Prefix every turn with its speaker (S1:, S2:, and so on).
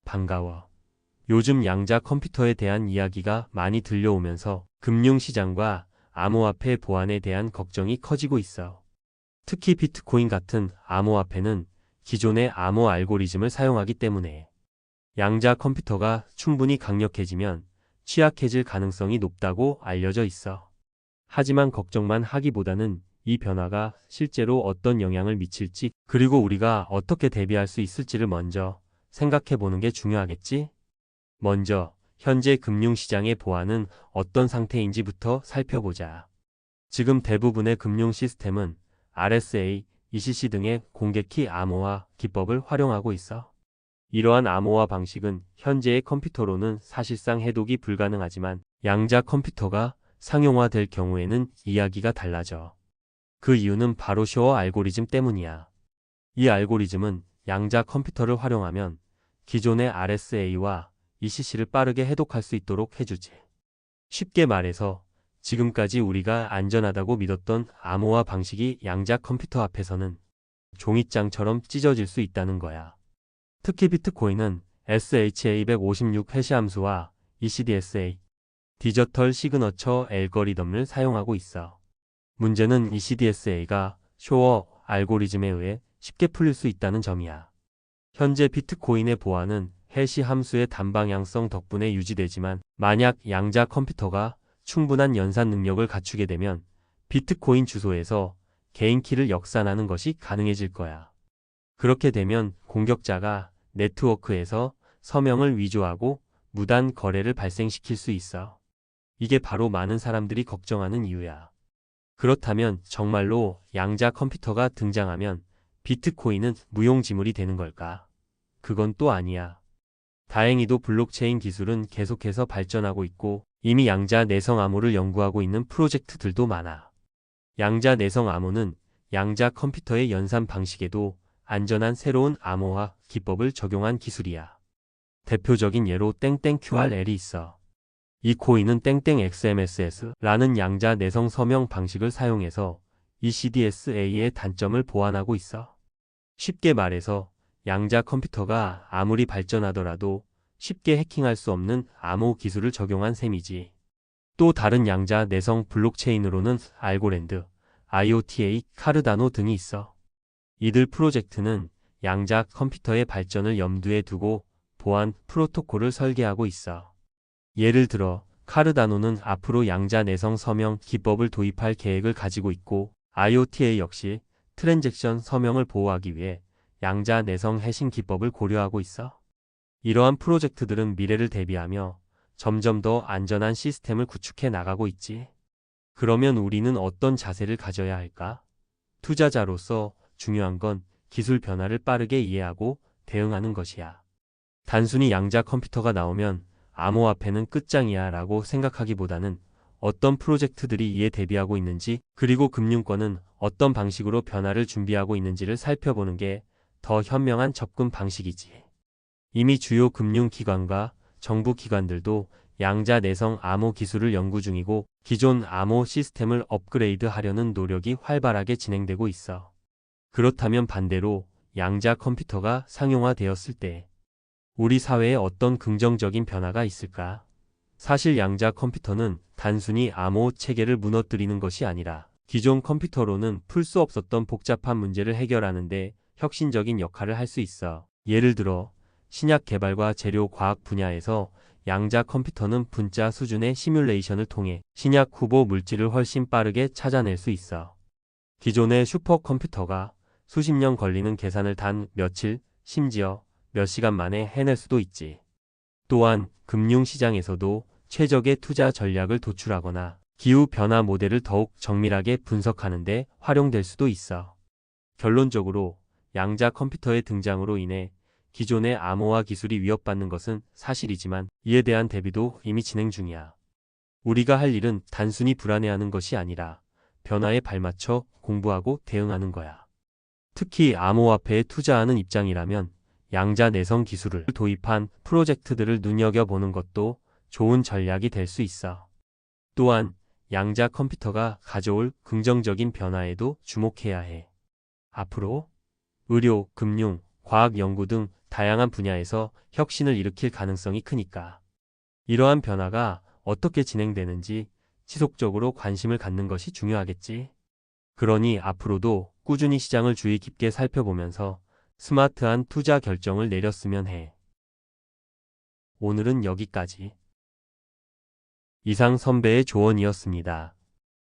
S1: 반가워. 요즘 양자 컴퓨터에 대한 이야기가 많이 들려오면서 금융시장과 암호화폐 보안에 대한 걱정이 커지고 있어. 특히 비트코인 같은 암호화폐는 기존의 암호 알고리즘을 사용하기 때문에 양자 컴퓨터가 충분히 강력해지면 취약해질 가능성이 높다고 알려져 있어. 하지만 걱정만 하기보다는 이 변화가 실제로 어떤 영향을 미칠지, 그리고 우리가 어떻게 대비할 수 있을지를 먼저 생각해 보는 게 중요하겠지? 먼저 현재 금융시장의 보안은 어떤 상태인지부터 살펴보자. 지금 대부분의 금융 시스템은 RSA, ECC 등의 공개키 암호화 기법을 활용하고 있어. 이러한 암호화 방식은 현재의 컴퓨터로는 사실상 해독이 불가능하지만 양자 컴퓨터가 상용화될 경우에는 이야기가 달라져. 그 이유는 바로 쇼어 알고리즘 때문이야. 이 알고리즘은 양자 컴퓨터를 활용하면 기존의 RSA와 ECC를 빠르게 해독할 수 있도록 해주지. 쉽게 말해서 지금까지 우리가 안전하다고 믿었던 암호화 방식이 양자 컴퓨터 앞에서는 종이장처럼 찢어질 수 있다는 거야. 특히 비트코인은 SHA-256 해시 함수와 ECDSA, 디지털 시그너처 앨거리즘을 사용하고 있어. 문제는 ECDSA가 쇼어 알고리즘에 의해 쉽게 풀릴 수 있다는 점이야. 현재 비트코인의 보안은 해시 함수의 단방향성 덕분에 유지되지만 만약 양자 컴퓨터가 충분한 연산 능력을 갖추게 되면 비트코인 주소에서 개인 키를 역산하는 것이 가능해질 거야. 그렇게 되면 공격자가 네트워크에서 서명을 위조하고 무단 거래를 발생시킬 수 있어. 이게 바로 많은 사람들이 걱정하는 이유야. 그렇다면 정말로 양자 컴퓨터가 등장하면 비트코인은 무용지물이 되는 걸까? 그건 또 아니야. 다행히도 블록체인 기술은 계속해서 발전하고 있고 이미 양자 내성 암호를 연구하고 있는 프로젝트들도 많아. 양자 내성 암호는 양자 컴퓨터의 연산 방식에도 안전한 새로운 암호화 기법을 적용한 기술이야. 대표적인 예로 QRL이 있어. 이 코인은 XMSS라는 양자 내성 서명 방식을 사용해서 ECDSA의 단점을 보완하고 있어. 쉽게 말해서 양자 컴퓨터가 아무리 발전하더라도 쉽게 해킹할 수 없는 암호 기술을 적용한 셈이지. 또 다른 양자 내성 블록체인으로는 알고랜드, IOTA, 카르다노 등이 있어. 이들 프로젝트는 양자 컴퓨터의 발전을 염두에 두고 보안 프로토콜을 설계하고 있어. 예를 들어 카르다노는 앞으로 양자 내성 서명 기법을 도입할 계획을 가지고 있고 IOTA 역시 트랜잭션 서명을 보호하기 위해 양자 내성 해싱 기법을 고려하고 있어. 이러한 프로젝트들은 미래를 대비하며 점점 더 안전한 시스템을 구축해 나가고 있지. 그러면 우리는 어떤 자세를 가져야 할까? 투자자로서 중요한 건 기술 변화를 빠르게 이해하고 대응하는 것이야. 단순히 양자 컴퓨터가 나오면 암호화폐는 끝장이야 라고 생각하기보다는 어떤 프로젝트들이 이에 대비하고 있는지, 그리고 금융권은 어떤 방식으로 변화를 준비하고 있는지를 살펴보는 게 더 현명한 접근 방식이지. 이미 주요 금융기관과 정부 기관들도 양자 내성 암호 기술을 연구 중이고 기존 암호 시스템을 업그레이드하려는 노력이 활발하게 진행되고 있어. 그렇다면 반대로 양자 컴퓨터가 상용화되었을 때 우리 사회에 어떤 긍정적인 변화가 있을까? 사실 양자 컴퓨터는 단순히 암호 체계를 무너뜨리는 것이 아니라 기존 컴퓨터로는 풀 수 없었던 복잡한 문제를 해결하는데 혁신적인 역할을 할 수 있어. 예를 들어 신약 개발과 재료 과학 분야에서 양자 컴퓨터는 분자 수준의 시뮬레이션을 통해 신약 후보 물질을 훨씬 빠르게 찾아낼 수 있어. 기존의 슈퍼컴퓨터가 수십 년 걸리는 계산을 단 며칠, 심지어 몇 시간 만에 해낼 수도 있지. 또한 금융시장에서도 최적의 투자 전략을 도출하거나 기후변화 모델을 더욱 정밀하게 분석하는 데 활용될 수도 있어. 결론적으로 양자 컴퓨터의 등장으로 인해 기존의 암호화 기술이 위협받는 것은 사실이지만 이에 대한 대비도 이미 진행 중이야. 우리가 할 일은 단순히 불안해하는 것이 아니라 변화에 발맞춰 공부하고 대응하는 거야. 특히 암호화폐에 투자하는 입장이라면 양자 내성 기술을 도입한 프로젝트들을 눈여겨보는 것도 좋은 전략이 될 수 있어. 또한 양자 컴퓨터가 가져올 긍정적인 변화에도 주목해야 해. 앞으로 의료, 금융, 과학 연구 등 다양한 분야에서 혁신을 일으킬 가능성이 크니까. 이러한 변화가 어떻게 진행되는지 지속적으로 관심을 갖는 것이 중요하겠지. 그러니 앞으로도 꾸준히 시장을 주의 깊게 살펴보면서 스마트한 투자 결정을 내렸으면 해. 오늘은 여기까지. 이상 선배의 조언이었습니다.